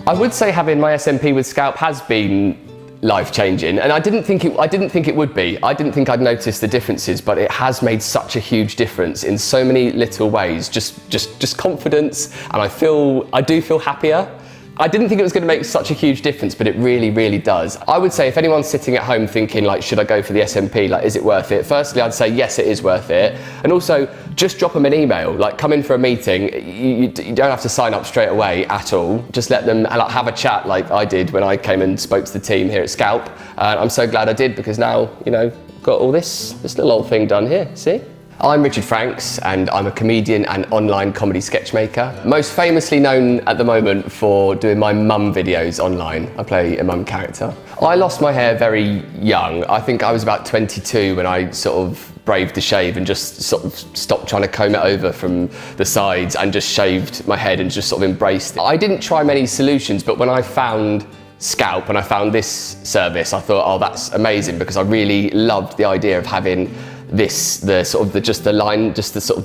I would say having my SMP with Skalp has been life-changing, and I didn't think it would be. I didn't think I'd notice the differences, but it has made such a huge difference in so many little ways. Just confidence, and I do feel happier. I didn't think it was going to make such a huge difference, but it really, really does. I would say if anyone's sitting at home thinking like, should I go for the SMP? Like, is it worth it? Firstly, I'd say yes, it is worth it. And also, just drop them an email. Like, come in for a meeting. You don't have to sign up straight away at all. Just let them like, have a chat like I did when I came and spoke to the team here at Skalp. I'm so glad I did, because now, you know, got all this little old thing done here, see? I'm Richard Franks, and I'm a comedian and online comedy sketchmaker. Most famously known at the moment for doing my mum videos online. I play a mum character. I lost my hair very young. I think I was about 22 when I sort of braved the shave and just sort of stopped trying to comb it over from the sides and just shaved my head and just sort of embraced it. I didn't try many solutions, but when I found Skalp and I found this service, I thought, oh, that's amazing, because I really loved the idea of having the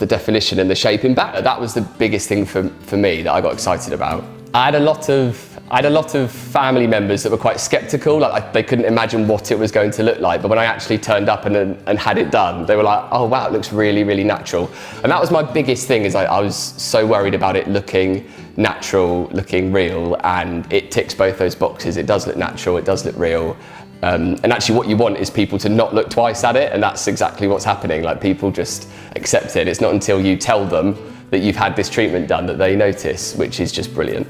definition and the shaping back. That was the biggest thing for me that I got excited about. I had a lot of family members that were quite skeptical, like they couldn't imagine what it was going to look like, but when I actually turned up and had it done, they were like, oh wow, it looks really, really natural. And that was my biggest thing, is I was so worried about it looking natural, looking real, and it ticks both those boxes. It does look natural, it does look real. And actually what you want is people to not look twice at it, and that's exactly what's happening. Like, people just accept it. It's not until you tell them that you've had this treatment done that they notice, which is just brilliant.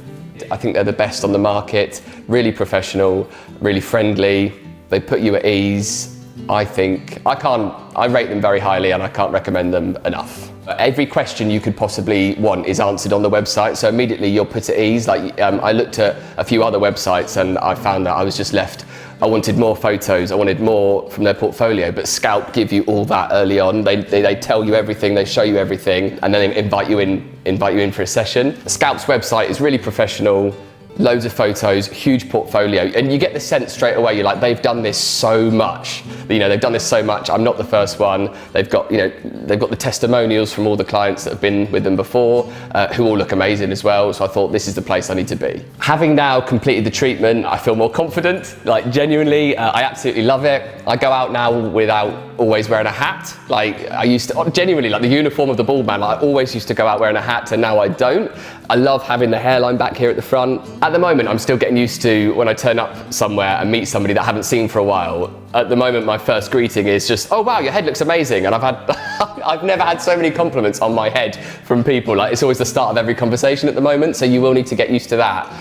I think they're the best on the market, really professional, really friendly. They put you at ease. I rate them very highly, and I can't recommend them enough. Every question you could possibly want is answered on the website, so immediately you're put at ease. Like, I looked at a few other websites and I found that I was just left, I wanted more photos, I wanted more from their portfolio, but Skalp give you all that early on. They tell you everything, they show you everything, and then they invite you in for a session. Skalp's website is really professional, loads of photos, huge portfolio, and you get the sense straight away, you're like, they've done this so much. You know, they've done this so much, I'm not the first one. They've got the testimonials from all the clients that have been with them before, who all look amazing as well, so I thought this is the place I need to be. Having now completed the treatment, I feel more confident, like genuinely, I absolutely love it. I go out now without always wearing a hat. Like, I used to, genuinely, like the uniform of the bald man, like, I always used to go out wearing a hat, and now I don't. I love having the hairline back here at the front. At the moment, I'm still getting used to when I turn up somewhere and meet somebody that I haven't seen for a while. At the moment, my first greeting is just, oh wow, your head looks amazing. And I've never had so many compliments on my head from people. Like, it's always the start of every conversation at the moment, so you will need to get used to that.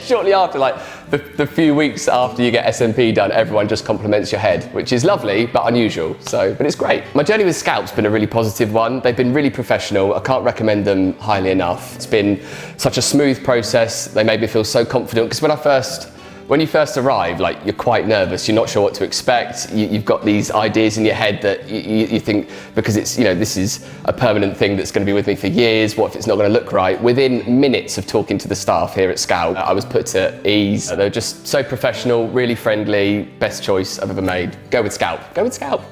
Shortly after, like the few weeks after you get SMP done, everyone just compliments your head, which is lovely, but unusual, but it's great. My journey with Skalp's been a really positive one. They've been really professional. I can't recommend them highly enough. It's been such a smooth process. They made me feel so confident, because when you first arrive, like, you're quite nervous, you're not sure what to expect, you've got these ideas in your head that you think, because it's, you know, this is a permanent thing that's going to be with me for years, what if it's not going to look right? Within minutes of talking to the staff here at Skalp, I was put at ease. They're just so professional, really friendly, best choice I've ever made. Go with Skalp. Go with Skalp.